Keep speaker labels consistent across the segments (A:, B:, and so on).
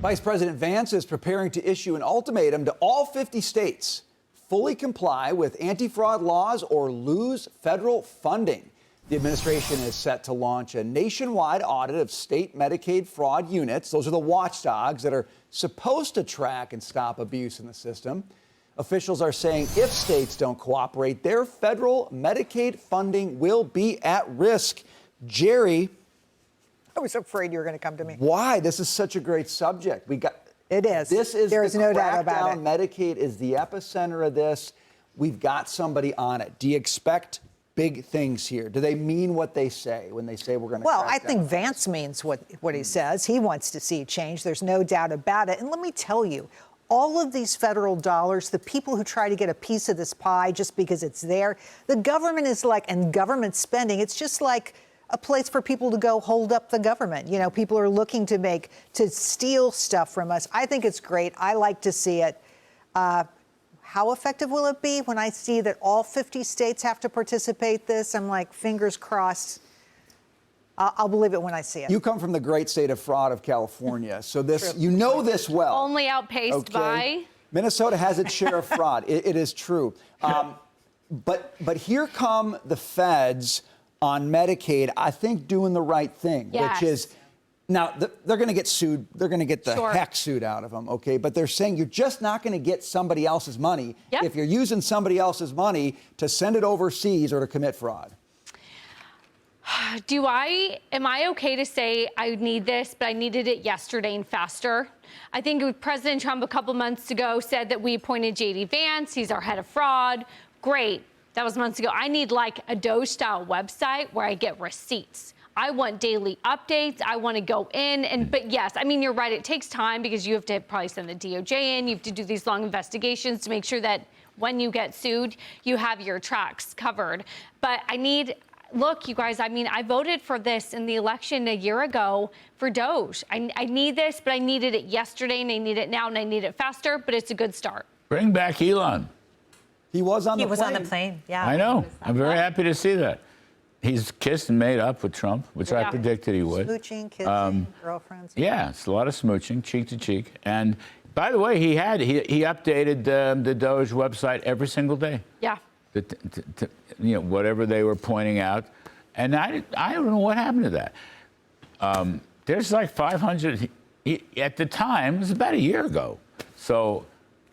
A: Vice President Vance is preparing to issue an ultimatum to all 50 states. Fully comply with anti-fraud laws or lose federal funding. The administration is set to launch a nationwide audit of state Medicaid fraud units. Those are the watchdogs that are supposed to track and stop abuse in the system. Officials are saying if states don't cooperate, their federal Medicaid funding will be at risk. Jerry,
B: I was afraid you were going to come to me.
A: why? This is such a great subject.
B: It is.
A: There
B: is no doubt about it.
A: Medicaid is the epicenter of this. We've got somebody on it. Do you expect big things here? Do they mean what they say when they say we're going to?
B: Well, I think Vance means what he says. He wants to see change. There's no doubt about it. And let me tell you, all of these federal dollars, the people who try to get a piece of this pie just because it's there, the government is like, and government spending, it's just like a place for people to go hold up the government. You know, people are looking to steal stuff from us. I think it's great. I like to see it. How effective will it be when I see that all 50 states have to participate this? I'm like, fingers crossed. I'll believe it when I see it.
A: You come from the great state of fraud of California, so this you know this well.
C: Only outpaced by
A: Minnesota has its share of fraud. It is true. But here come the feds on Medicaid, I think doing the right thing, which is, now they're going to get sued. They're going to get the heck sued out of them, okay? But they're saying you're just not going to get somebody else's money if you're using somebody else's money to send it overseas or to commit fraud.
C: Am I okay to say I need this, but I needed it yesterday and faster? I think President Trump a couple months ago said that we appointed JD Vance. He's our head of fraud. Great. That was months ago. I need like a Doge-style website where I get receipts. I want daily updates. I want to go in but yes, I mean, you're right. It takes time because you have to probably send the DOJ in. You have to do these long investigations to make sure that when you get sued, you have your tracks covered. But look, you guys, I mean, I voted for this in the election a year ago for Doge. I need this, but I needed it yesterday and I need it now and I need it faster, but it's a good start.
D: Bring back Elon.
A: He was on the
E: plane. Yeah.
D: I know. I'm very happy to see that. He's kissed and made up with Trump, which I predicted he would.
B: Smooching, kissing, girlfriends.
D: Yeah, it's a lot of smooching, cheek to cheek. And by the way, he updated the Doge website every single day.
C: Yeah.
D: Whatever they were pointing out. And I don't know what happened to that. There's like 500, at the time, it was about a year ago. So,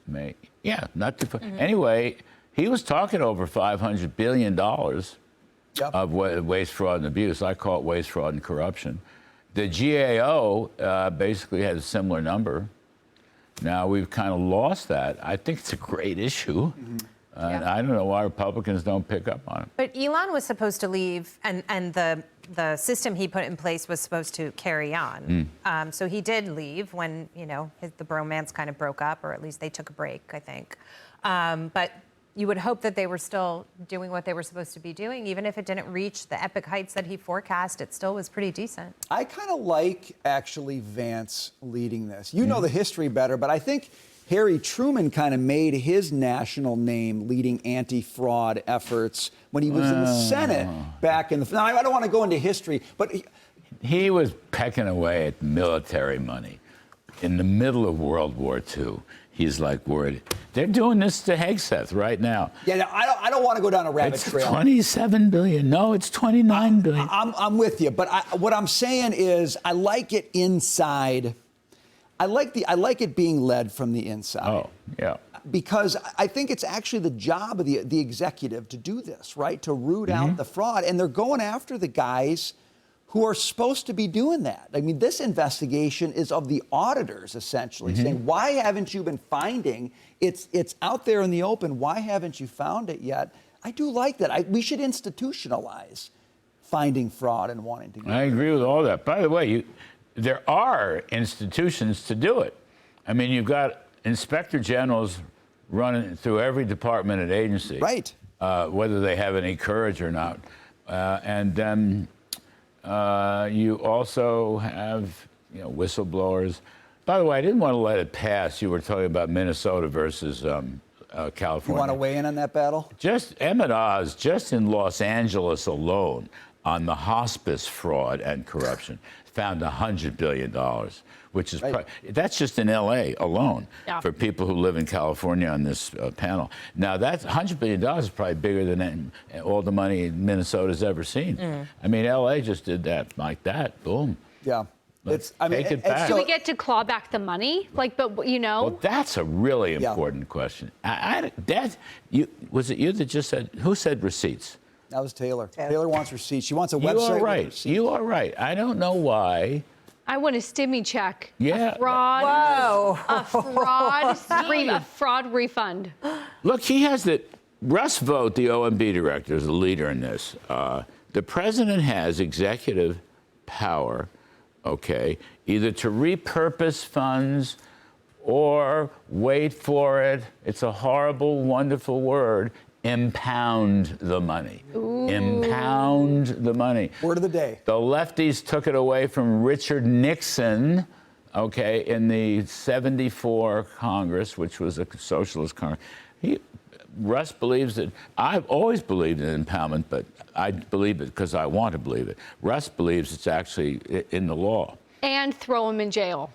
D: not too far. Anyway, he was talking over $500 billion of waste, fraud, and abuse. I call it waste, fraud, and corruption. The GAO basically has a similar number. Now we've kind of lost that. I think it's a great issue. And I don't know why Republicans don't pick up on it.
E: But Elon was supposed to leave, and the system he put in place was supposed to carry on. So he did leave when, the bromance kind of broke up, or at least they took a break, I think. But you would hope that they were still doing what they were supposed to be doing. Even if it didn't reach the epic heights that he forecast, it still was pretty decent.
A: I kind of like, actually, Vance leading this. You know the history better, but I think Harry Truman kind of made his national name leading anti-fraud efforts when he was in the Senate back in the... Now, I don't want to go into history, but...
D: He was pecking away at military money. In the middle of World War II, he's like worried. They're doing this to Hegseth right now.
A: Yeah, no, I don't want to go down a rabbit trail.
D: It's $27 billion. No, it's $29 billion.
A: I'm with you, but what I'm saying is I like it inside. I like it being led from the inside.
D: Oh, yeah.
A: Because I think it's actually the job of the executive to do this, right? To root out the fraud. And they're going after the guys who are supposed to be doing that. I mean, this investigation is of the auditors, essentially, saying, why haven't you been finding? It's out there in the open. Why haven't you found it yet? I do like that. We should institutionalize finding fraud and wanting to get
D: I agree with all that. By the way, there are institutions to do it. I mean, you've got inspector generals running through every department and agency.
A: Right.
D: Whether they have any courage or not. And then you also have, whistleblowers. By the way, I didn't want to let it pass. You were talking about Minnesota versus California.
A: You want to weigh in on that battle?
D: Just Emmett Oz, just in Los Angeles alone, on the hospice fraud and corruption, found $100 billion. which is
A: Right.
D: that's just in L.A. alone
C: Yeah.
D: for people who live in California on this panel. Now, that's $100 billion is probably bigger than all the money Minnesota's ever seen. I mean, L.A. just did that like that. Boom.
A: Yeah.
D: Let's take it back.
C: Do we get to claw back the money? Like, but you know.
D: Well, that's a really important question. Was it you that just said, who said receipts?
A: That was Taylor. Taylor wants receipts. She wants a website.
D: You are
A: with
D: right.
A: receipts.
D: You are right. I don't know why.
C: I want a stimmy check.
D: Yeah.
C: A fraud.
B: Whoa.
C: A fraud refund.
D: Look, he has the Russ Vogt, the OMB director, is the leader in this. The president has executive power, okay, either to repurpose funds or wait for it. It's a horrible, wonderful word. Impound the money. Ooh. Impound the money.
A: Word of the day.
D: The lefties took it away from Richard Nixon, okay, in the '74 Congress, which was a socialist Congress. Russ believes that. I've always believed in impoundment, but I believe it because I want to believe it. Russ believes it's actually in the law.
C: And throw him in jail.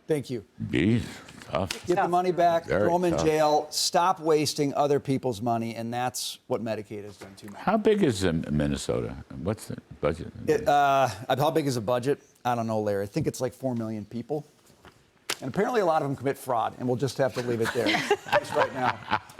A: Thank you.
D: Be tough.
A: Get the money back,
D: Very
A: throw them in
D: tough.
A: jail, stop wasting other people's money, and that's what Medicaid has done too much.
D: How big is Minnesota? What's the budget?
A: How big is the budget? I don't know, Larry. I think it's like 4 million people. And apparently a lot of them commit fraud, and we'll just have to leave it there just right now.